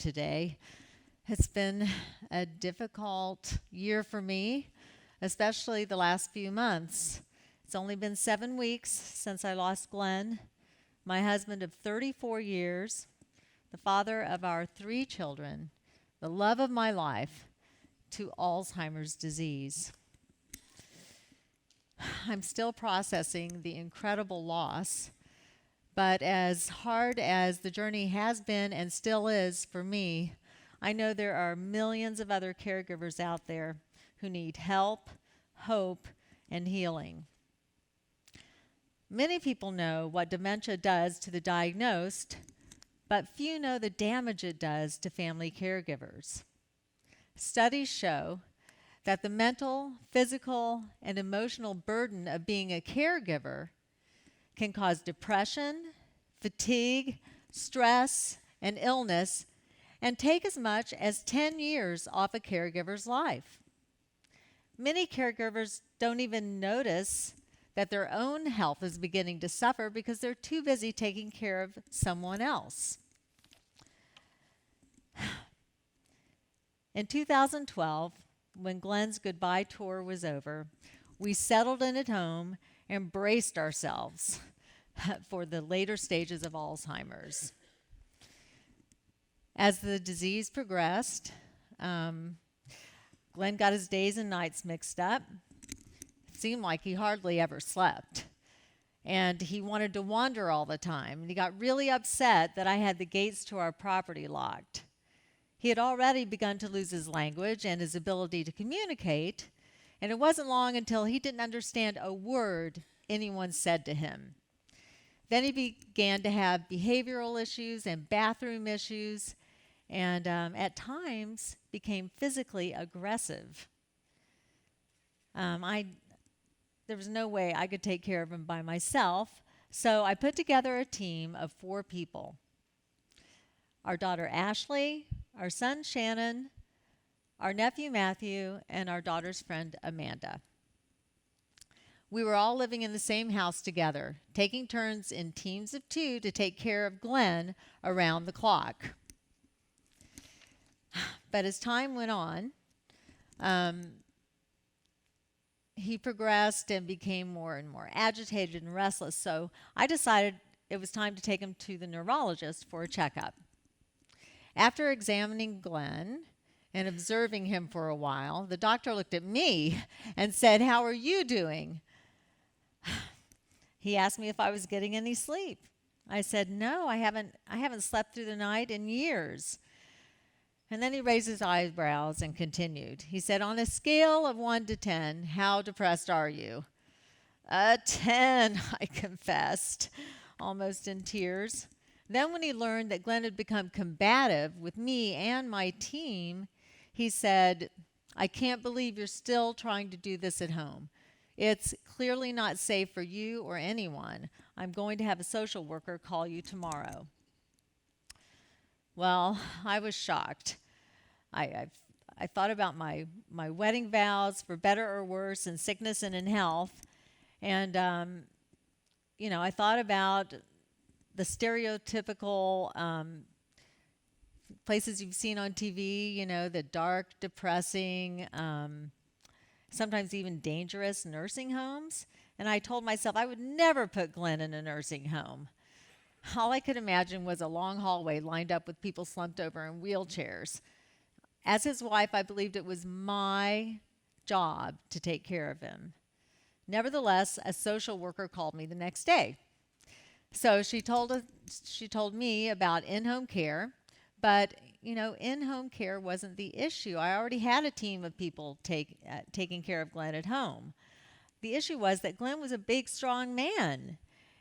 today. It's been a difficult year for me, especially the last few months. It's only been 7 weeks since I lost Glenn, my husband of 34 years, the father of our 3 children, the love of my life, to Alzheimer's disease. I'm still processing the incredible loss, but as hard as the journey has been and still is for me, I know there are millions of other caregivers out there who need help, hope, and healing. Many people know what dementia does to the diagnosed, but few know the damage it does to family caregivers. Studies show that the mental, physical, and emotional burden of being a caregiver can cause depression, fatigue, stress, and illness, and take as much as 10 years off a caregiver's life. Many caregivers don't even notice that their own health is beginning to suffer because they're too busy taking care of someone else. In 2012, when Glenn's goodbye tour was over, we settled in at home and braced ourselves for the later stages of Alzheimer's. As the disease progressed, Glenn got his days and nights mixed up. It seemed like he hardly ever slept. And he wanted to wander all the time. And he got really upset that I had the gates to our property locked. He had already begun to lose his language and his ability to communicate, and it wasn't long until he didn't understand a word anyone said to him. Then he began to have behavioral issues and bathroom issues, and at times became physically aggressive. There was no way I could take care of him by myself, so I put together a team of 4 people. Our daughter Ashley, our son Shannon, our nephew Matthew, and our daughter's friend Amanda. We were all living in the same house together, taking turns in teams of 2 to take care of Glenn around the clock. But as time went on, he progressed and became more and more agitated and restless, so I decided it was time to take him to the neurologist for a checkup. After examining Glenn and observing him for a while, the doctor looked at me and said, "How are you doing?" He asked me if I was getting any sleep. I said, "No, I haven't slept through the night in years." And then he raised his eyebrows and continued. He said, "On a scale of 1 to 10, how depressed are you?" "A 10, I confessed, almost in tears. Then when he learned that Glenn had become combative with me and my team, he said, "I can't believe you're still trying to do this at home. It's clearly not safe for you or anyone. I'm going to have a social worker call you tomorrow." Well, I was shocked. I thought about my wedding vows, for better or worse, in sickness and in health. And, I thought about the stereotypical places you've seen on TV, the dark, depressing, sometimes even dangerous nursing homes. And I told myself I would never put Glenn in a nursing home. All I could imagine was a long hallway lined up with people slumped over in wheelchairs. As his wife, I believed it was my job to take care of him. Nevertheless, a social worker called me the next day. So she told me about in-home care, but in-home care wasn't the issue. I already had a team of people taking care of Glenn at home. The issue was that Glenn was a big, strong man,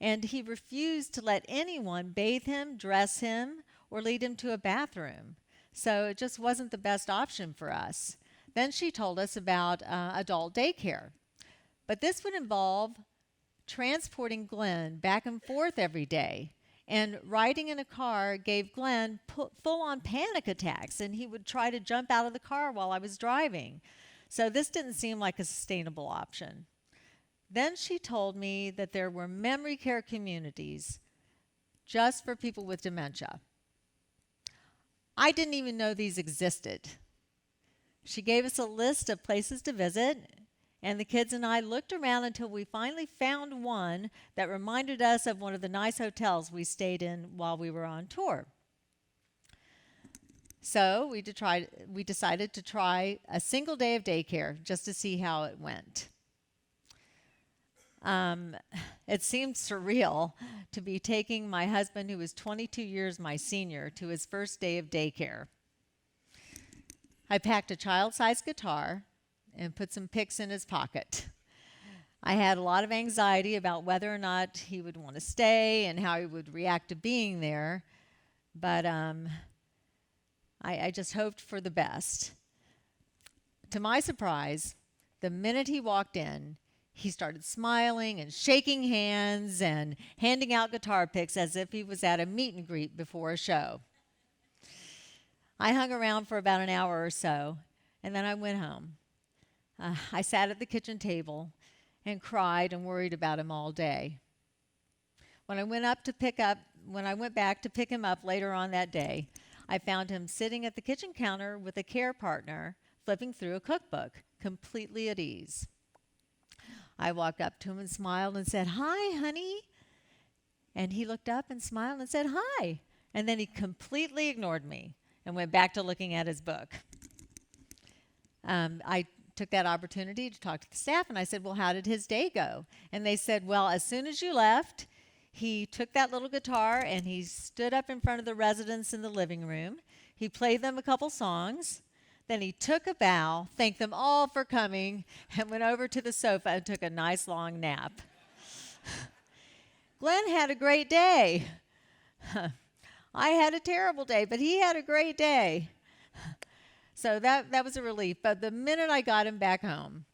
and he refused to let anyone bathe him, dress him, or lead him to a bathroom. So it just wasn't the best option for us. Then she told us about adult daycare. But this would involve transporting Glenn back and forth every day. And riding in a car gave Glenn full-on panic attacks, and he would try to jump out of the car while I was driving. So this didn't seem like a sustainable option. Then she told me that there were memory care communities just for people with dementia. I didn't even know these existed. She gave us a list of places to visit, and the kids and I looked around until we finally found one that reminded us of one of the nice hotels we stayed in while we were on tour. So we decided to try a single day of daycare just to see how it went. It seemed surreal to be taking my husband, who was 22 years my senior, to his first day of daycare. I packed a child-sized guitar and put some picks in his pocket. I had a lot of anxiety about whether or not he would want to stay and how he would react to being there, but I just hoped for the best. To my surprise, the minute he walked in, he started smiling and shaking hands and handing out guitar picks as if he was at a meet and greet before a show. I hung around for about an hour or so, and then I went home. I sat at the kitchen table and cried and worried about him all day. When I went back to pick him up later on that day, I found him sitting at the kitchen counter with a care partner, flipping through a cookbook, completely at ease. I walked up to him and smiled and said, "Hi, honey." And he looked up and smiled and said, "Hi." And then he completely ignored me and went back to looking at his book. I took that opportunity to talk to the staff, and I said, "Well, how did his day go?" And they said, "Well, as soon as you left, he took that little guitar and he stood up in front of the residents in the living room. He played them a couple songs. Then he took a bow, thanked them all for coming, and went over to the sofa and took a nice long nap." Glen had a great day. I had a terrible day, but he had a great day. So that was a relief. But the minute I got him back home,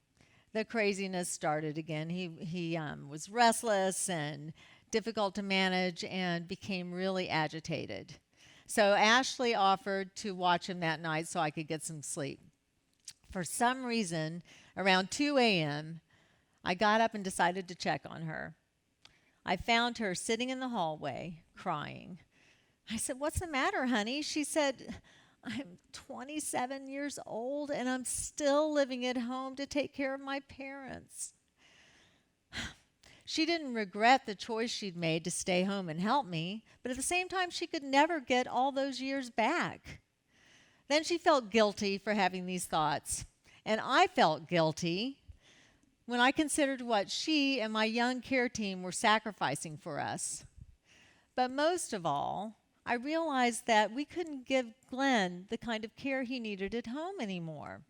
the craziness started again. He was restless and difficult to manage and became really agitated. So Ashley offered to watch him that night so I could get some sleep. For some reason, around 2 a.m., I got up and decided to check on her. I found her sitting in the hallway, crying. I said, "What's the matter, honey?" She said, "I'm 27 years old and I'm still living at home to take care of my parents." She didn't regret the choice she'd made to stay home and help me, but at the same time, she could never get all those years back. Then she felt guilty for having these thoughts, and I felt guilty when I considered what she and my young care team were sacrificing for us. But most of all, I realized that we couldn't give Glen the kind of care he needed at home anymore.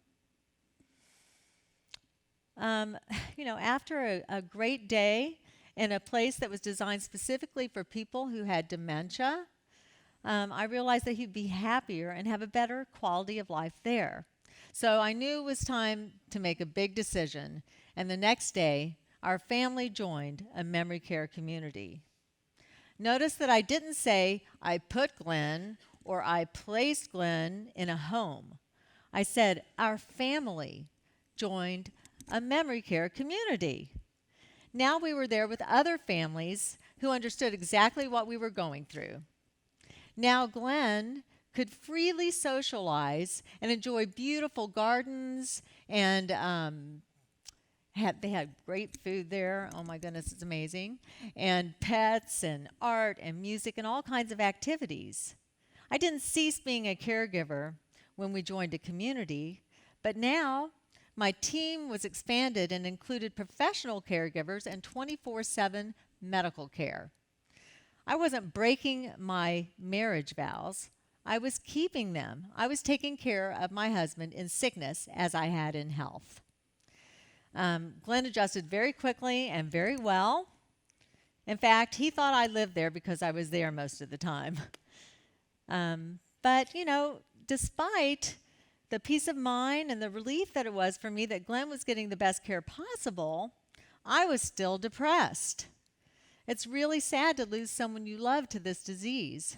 After a great day in a place that was designed specifically for people who had dementia, I realized that he'd be happier and have a better quality of life there. So I knew it was time to make a big decision, and the next day, our family joined a memory care community. Notice that I didn't say I put Glen or I placed Glen in a home. I said our family joined a memory care community. Now we were there with other families who understood exactly what we were going through. Now Glen could freely socialize and enjoy beautiful gardens, and they had great food there. Oh my goodness, it's amazing. And pets and art and music and all kinds of activities. I didn't cease being a caregiver when we joined a community, but now my team was expanded and included professional caregivers and 24/7 medical care. I wasn't breaking my marriage vows. I was keeping them. I was taking care of my husband in sickness as I had in health. Glen adjusted very quickly and very well. In fact, he thought I lived there because I was there most of the time. But despite the peace of mind and the relief that it was for me that Glen was getting the best care possible, I was still depressed. It's really sad to lose someone you love to this disease.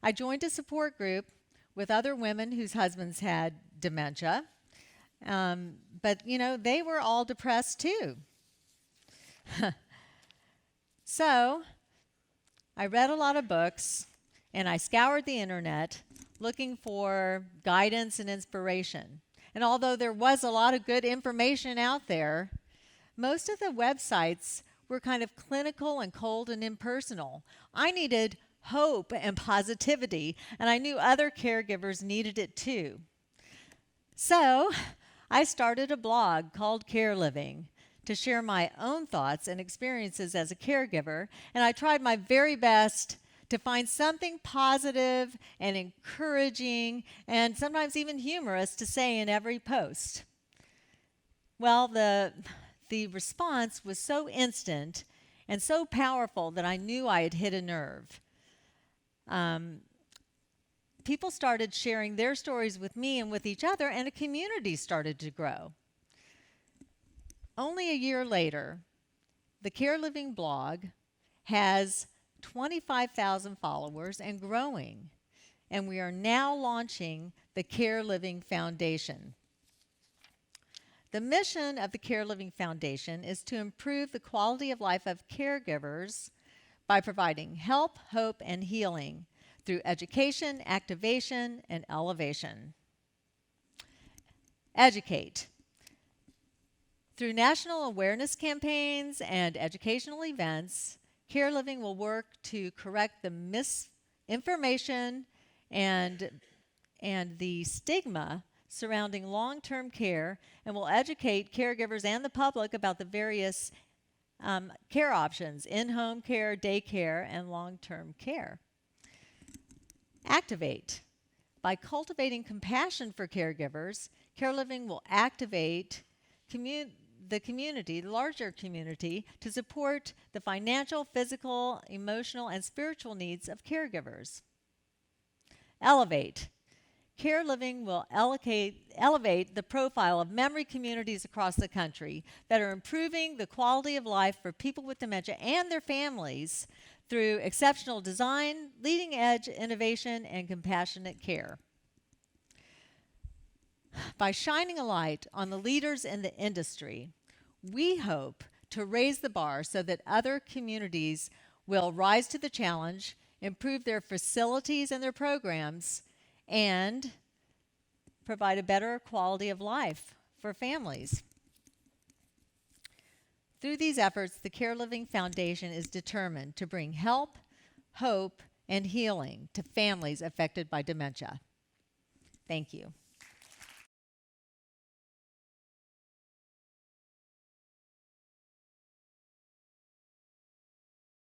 I joined a support group with other women whose husbands had dementia, but they were all depressed too. So I read a lot of books and I scoured the internet looking for guidance and inspiration. And although there was a lot of good information out there, most of the websites were kind of clinical and cold and impersonal. I needed hope and positivity, and I knew other caregivers needed it too. So I started a blog called Care Living to share my own thoughts and experiences as a caregiver, and I tried my very best to find something positive and encouraging and sometimes even humorous to say in every post. Well, the response was so instant and so powerful that I knew I had hit a nerve. People started sharing their stories with me and with each other, and a community started to grow. Only a year later, the Care Living blog has 25,000 followers and growing, and we are now launching the Care Living Foundation. The mission of the Care Living Foundation is to improve the quality of life of caregivers by providing help, hope, and healing through education, activation, and elevation. Educate. Through national awareness campaigns and educational events, Care Living will work to correct the misinformation and the stigma surrounding long-term care, and will educate caregivers and the public about the various care options: in-home care, daycare, and long-term care. Activate. By cultivating compassion for caregivers, Care Living will activate the community, the larger community, to support the financial, physical, emotional, and spiritual needs of caregivers. Elevate. Care Living will elevate the profile of memory communities across the country that are improving the quality of life for people with dementia and their families through exceptional design, leading-edge innovation, and compassionate care. By shining a light on the leaders in the industry, we hope to raise the bar so that other communities will rise to the challenge, improve their facilities and their programs, and provide a better quality of life for families. Through these efforts, the Care Living Foundation is determined to bring help, hope, and healing to families affected by dementia. Thank you.